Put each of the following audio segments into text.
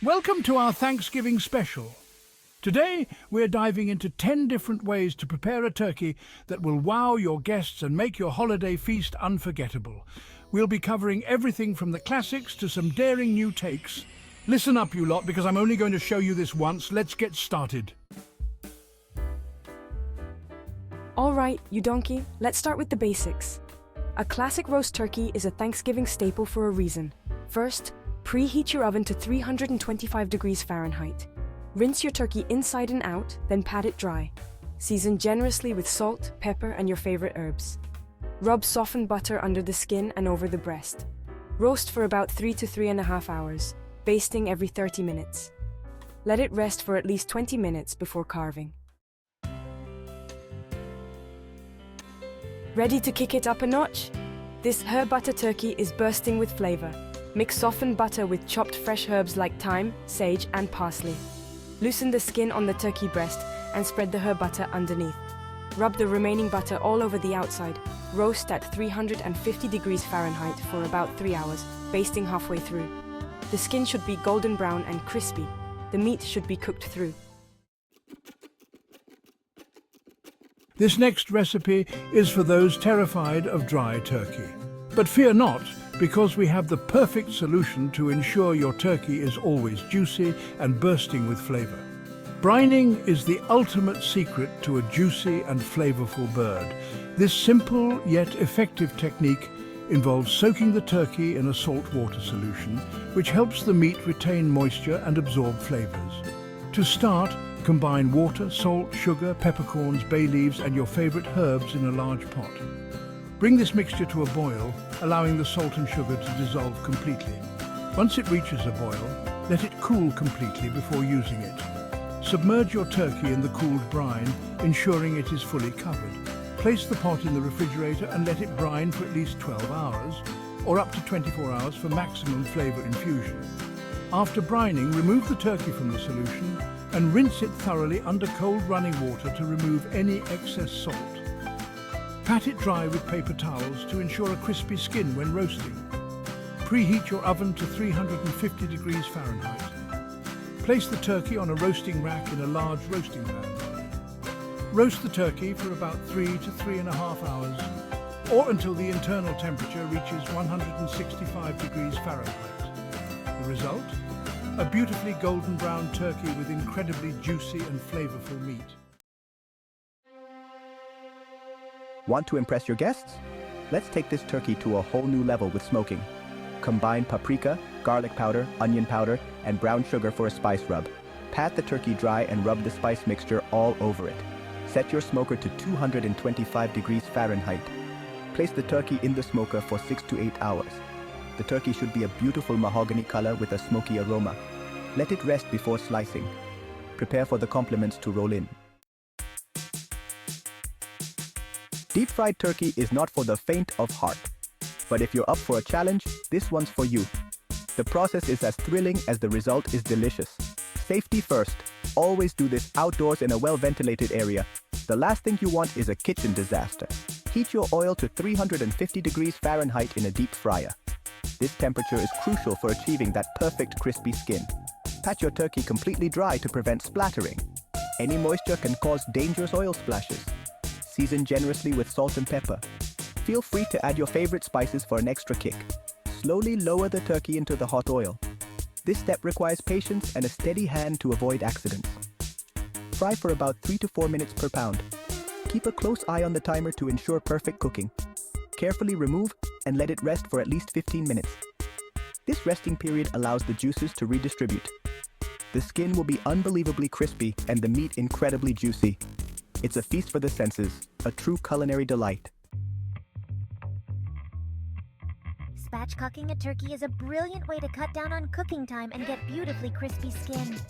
Welcome to our Thanksgiving special. Today, we're diving into 10 different ways to prepare a turkey that will wow your guests and make your holiday feast unforgettable. We'll be covering everything from the classics to some daring new takes. Listen up, you lot, because I'm only going to show you this once. Let's get started. All right, you donkey, let's start with the basics. A classic roast turkey is a Thanksgiving staple for a reason. First, preheat your oven to 325 degrees Fahrenheit. Rinse your turkey inside and out, then pat it dry. Season generously with salt, pepper, and your favorite herbs. Rub softened butter under the skin and over the breast. Roast for about 3 to 3.5 hours, basting every 30 minutes. Let it rest for at least 20 minutes before carving. Ready to kick it up a notch? This herb butter turkey is bursting with flavor. Mix softened butter with chopped fresh herbs like thyme, sage, and parsley. Loosen the skin on the turkey breast and spread the herb butter underneath. Rub the remaining butter all over the outside. Roast at 350 degrees Fahrenheit for about 3 hours, basting halfway through. The skin should be golden brown and crispy. The meat should be cooked through. This next recipe is for those terrified of dry turkey. But fear not, because we have the perfect solution to ensure your turkey is always juicy and bursting with flavor. Brining is the ultimate secret to a juicy and flavorful bird. This simple yet effective technique involves soaking the turkey in a salt water solution, which helps the meat retain moisture and absorb flavors. To start, combine water, salt, sugar, peppercorns, bay leaves, and your favorite herbs in a large pot. Bring this mixture to a boil, allowing the salt and sugar to dissolve completely. Once it reaches a boil, let it cool completely before using it. Submerge your turkey in the cooled brine, ensuring it is fully covered. Place the pot in the refrigerator and let it brine for at least 12 hours, or up to 24 hours for maximum flavor infusion. After brining, remove the turkey from the solution and rinse it thoroughly under cold running water to remove any excess salt. Pat it dry with paper towels to ensure a crispy skin when roasting. Preheat your oven to 350 degrees Fahrenheit. Place the turkey on a roasting rack in a large roasting pan. Roast the turkey for about 3 to 3.5 hours, or until the internal temperature reaches 165 degrees Fahrenheit. The result? A beautifully golden brown turkey with incredibly juicy and flavorful meat. Want to impress your guests? Let's take this turkey to a whole new level with smoking. Combine paprika, garlic powder, onion powder, and brown sugar for a spice rub. Pat the turkey dry and rub the spice mixture all over it. Set your smoker to 225 degrees Fahrenheit. Place the turkey in the smoker for 6 to 8 hours. The turkey should be a beautiful mahogany color with a smoky aroma. Let it rest before slicing. Prepare for the compliments to roll in. Deep-fried turkey is not for the faint of heart. But if you're up for a challenge, this one's for you. The process is as thrilling as the result is delicious. Safety first. Always do this outdoors in a well-ventilated area. The last thing you want is a kitchen disaster. Heat your oil to 350 degrees Fahrenheit in a deep fryer. This temperature is crucial for achieving that perfect crispy skin. Pat your turkey completely dry to prevent splattering. Any moisture can cause dangerous oil splashes. Season generously with salt and pepper. Feel free to add your favorite spices for an extra kick. Slowly lower the turkey into the hot oil. This step requires patience and a steady hand to avoid accidents. Fry for about 3 to 4 minutes per pound. Keep a close eye on the timer to ensure perfect cooking. Carefully remove and let it rest for at least 15 minutes. This resting period allows the juices to redistribute. The skin will be unbelievably crispy and the meat incredibly juicy. It's a feast for the senses, a true culinary delight. Spatchcocking a turkey is a brilliant way to cut down on cooking time and get beautifully crispy skin.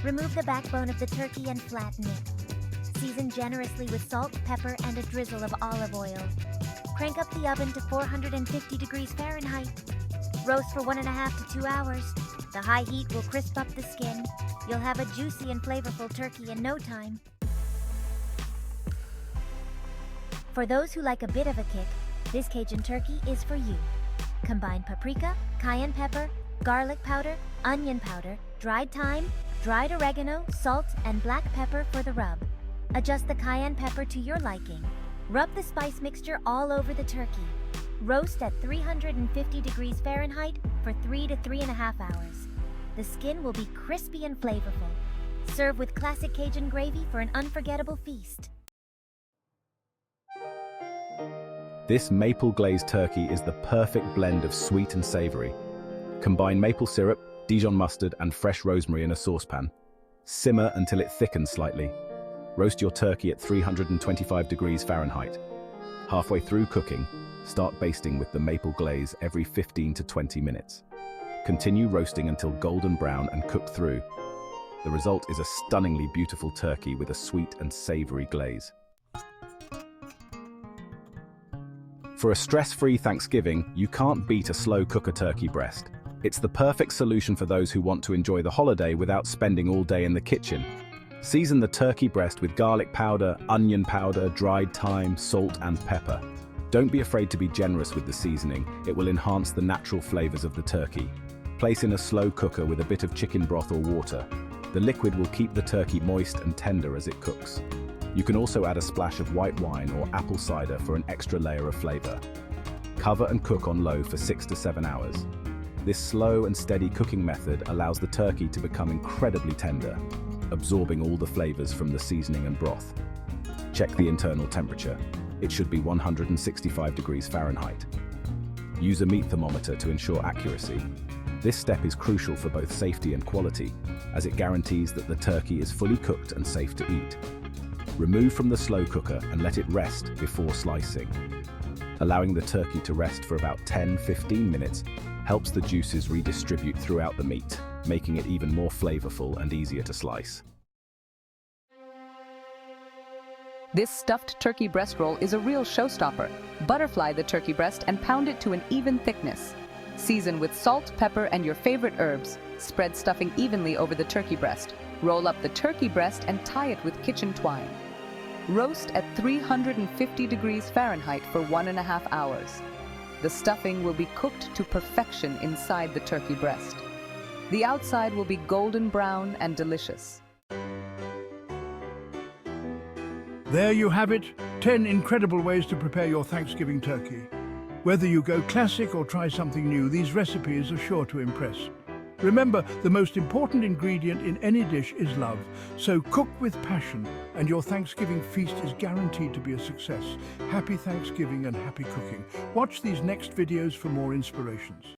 Remove the backbone of the turkey and flatten it. Season generously with salt, pepper, and a drizzle of olive oil. Crank up the oven to 450 degrees Fahrenheit. Roast for 1.5 to 2 hours. The high heat will crisp up the skin. You'll have a juicy and flavorful turkey in no time. For those who like a bit of a kick, this Cajun turkey is for you. Combine paprika, cayenne pepper, garlic powder, onion powder, dried thyme, dried oregano, salt, and black pepper for the rub. Adjust the cayenne pepper to your liking. Rub the spice mixture all over the turkey. Roast at 350 degrees Fahrenheit for 3 to 3.5 hours. The skin will be crispy and flavorful. Serve with classic Cajun gravy for an unforgettable feast. This maple glazed turkey is the perfect blend of sweet and savory. Combine maple syrup, Dijon mustard, and fresh rosemary in a saucepan. Simmer until it thickens slightly. Roast your turkey at 325 degrees Fahrenheit. Halfway through cooking, start basting with the maple glaze every 15 to 20 minutes. Continue roasting until golden brown and cooked through. The result is a stunningly beautiful turkey with a sweet and savory glaze. For a stress-free Thanksgiving, you can't beat a slow cooker turkey breast. It's the perfect solution for those who want to enjoy the holiday without spending all day in the kitchen. Season the turkey breast with garlic powder, onion powder, dried thyme, salt, and pepper. Don't be afraid to be generous with the seasoning. It will enhance the natural flavors of the turkey. Place in a slow cooker with a bit of chicken broth or water. The liquid will keep the turkey moist and tender as it cooks. You can also add a splash of white wine or apple cider for an extra layer of flavor. Cover and cook on low for 6 to 7 hours. This slow and steady cooking method allows the turkey to become incredibly tender, absorbing all the flavors from the seasoning and broth. Check the internal temperature. It should be 165 degrees Fahrenheit. Use a meat thermometer to ensure accuracy. This step is crucial for both safety and quality, as it guarantees that the turkey is fully cooked and safe to eat. Remove from the slow cooker and let it rest before slicing. Allowing the turkey to rest for about 10-15 minutes helps the juices redistribute throughout the meat, making it even more flavorful and easier to slice. This stuffed turkey breast roll is a real showstopper. Butterfly the turkey breast and pound it to an even thickness. Season with salt, pepper, and your favorite herbs. Spread stuffing evenly over the turkey breast. Roll up the turkey breast and tie it with kitchen twine. Roast at 350 degrees Fahrenheit for 1.5 hours. The stuffing will be cooked to perfection inside the turkey breast. The outside will be golden brown and delicious. There you have it, 10 incredible ways to prepare your Thanksgiving turkey. Whether you go classic or try something new, these recipes are sure to impress. Remember, the most important ingredient in any dish is love, so cook with passion, and your Thanksgiving feast is guaranteed to be a success. Happy Thanksgiving and happy cooking. Watch these next videos for more inspirations.